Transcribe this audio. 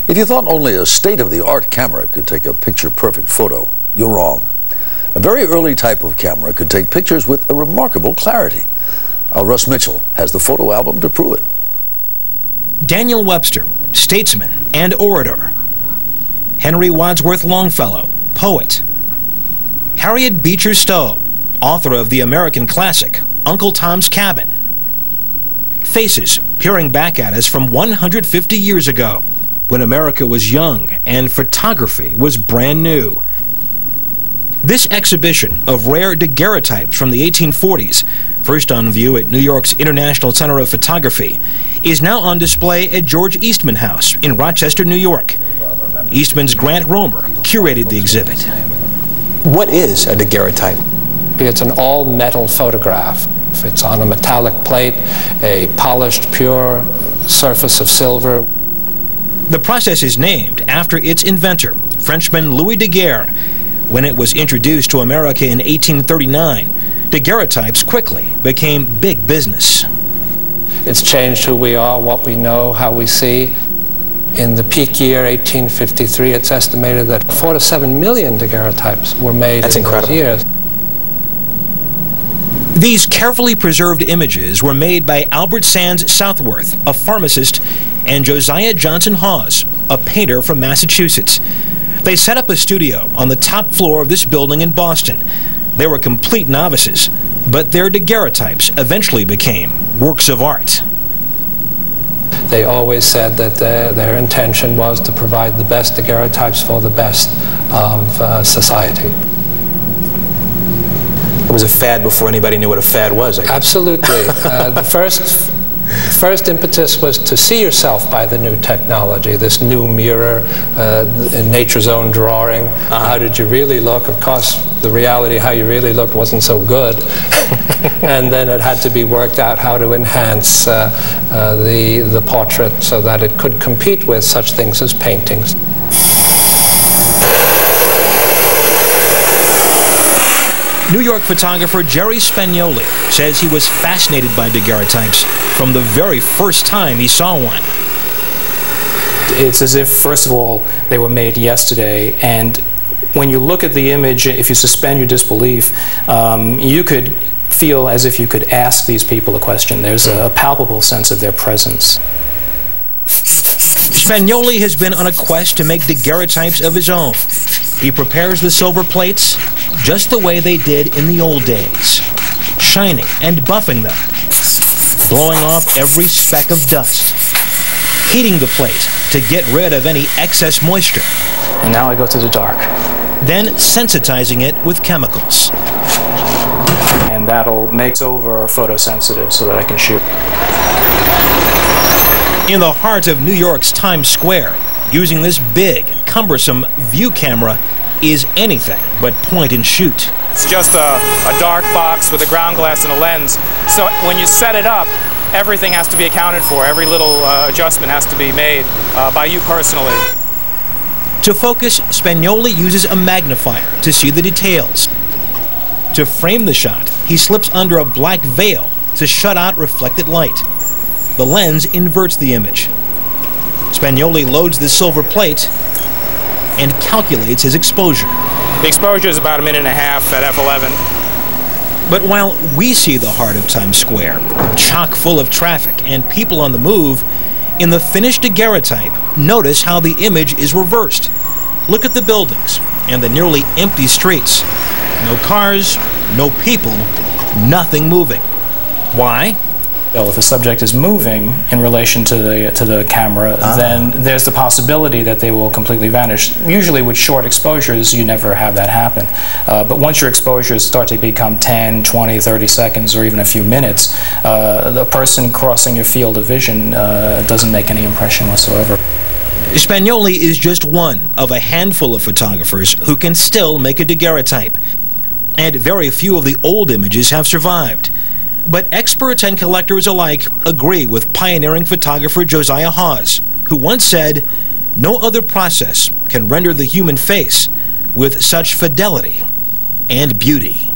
If you thought only a state-of-the-art camera could take a picture-perfect photo, you're wrong. A very early type of camera could take pictures with a remarkable clarity. Russ Mitchell has the photo album to prove it. Daniel Webster, statesman and orator. Henry Wadsworth Longfellow, poet. Harriet Beecher Stowe, author of the American classic, Uncle Tom's Cabin. Faces peering back at us from 150 years ago, when America was young and photography was brand new. This exhibition of rare daguerreotypes from the 1840s, first on view at New York's International Center of Photography, is now on display at George Eastman House in Rochester, New York. Eastman's Grant Romer curated the exhibit. What is a daguerreotype? It's an all-metal photograph. It's on a metallic plate, a polished, pure surface of silver. The process is named after its inventor, Frenchman Louis Daguerre. When it was introduced to America in 1839, daguerreotypes quickly became big business. It's changed who we are, what we know, how we see. In the peak year, 1853, it's estimated that 4 to 7 million daguerreotypes were made in those years. These carefully preserved images were made by Albert Sands Southworth, a pharmacist, and Josiah Johnson Hawes, a painter from Massachusetts. They set up a studio on the top floor of this building in Boston. They were complete novices, but their daguerreotypes eventually became works of art. They always said that their intention was to provide the best daguerreotypes for the best of society. It was a fad before anybody knew what a fad was, I guess. Absolutely. The first impetus was to see yourself by the new technology, this new mirror, nature's own drawing. How did you really look? Of course, the reality, how you really looked, wasn't so good. And then it had to be worked out how to enhance the portrait so that it could compete with such things as paintings. New York photographer Jerry Spagnoli says he was fascinated by daguerreotypes from the very first time he saw one. It's as if, first of all, they were made yesterday, and when you look at the image, if you suspend your disbelief, you could feel as if you could ask these people a question. There's a palpable sense of their presence. Spagnoli has been on a quest to make daguerreotypes of his own. He prepares the silver plates just the way they did in the old days, shining and buffing them, blowing off every speck of dust, heating the plate to get rid of any excess moisture. And now I go to the dark. Then sensitizing it with chemicals. And that'll make it over photosensitive so that I can shoot. In the heart of New York's Times Square, using this big, cumbersome view camera is anything but point and shoot. It's just a dark box with a ground glass and a lens. So when you set it up, everything has to be accounted for. Every little adjustment has to be made by you personally. To focus, Spagnoli uses a magnifier to see the details. To frame the shot, he slips under a black veil to shut out reflected light. The lens inverts the image. Spagnoli loads the silver plate and calculates his exposure. The exposure is about 1.5 minutes at f11. But while we see the heart of Times Square, chock full of traffic and people on the move, in the finished daguerreotype, notice how the image is reversed. Look at the buildings and the nearly empty streets. No cars, no people, nothing moving. Why? Well, if the subject is moving in relation to the camera, then there's the possibility that they will completely vanish. Usually with short exposures, you never have that happen. But once your exposures start to become 10, 20, 30 seconds, or even a few minutes, the person crossing your field of vision doesn't make any impression whatsoever. Spagnoli is just one of a handful of photographers who can still make a daguerreotype. And very few of the old images have survived. But experts and collectors alike agree with pioneering photographer Josiah Hawes, who once said, "No other process can render the human face with such fidelity and beauty."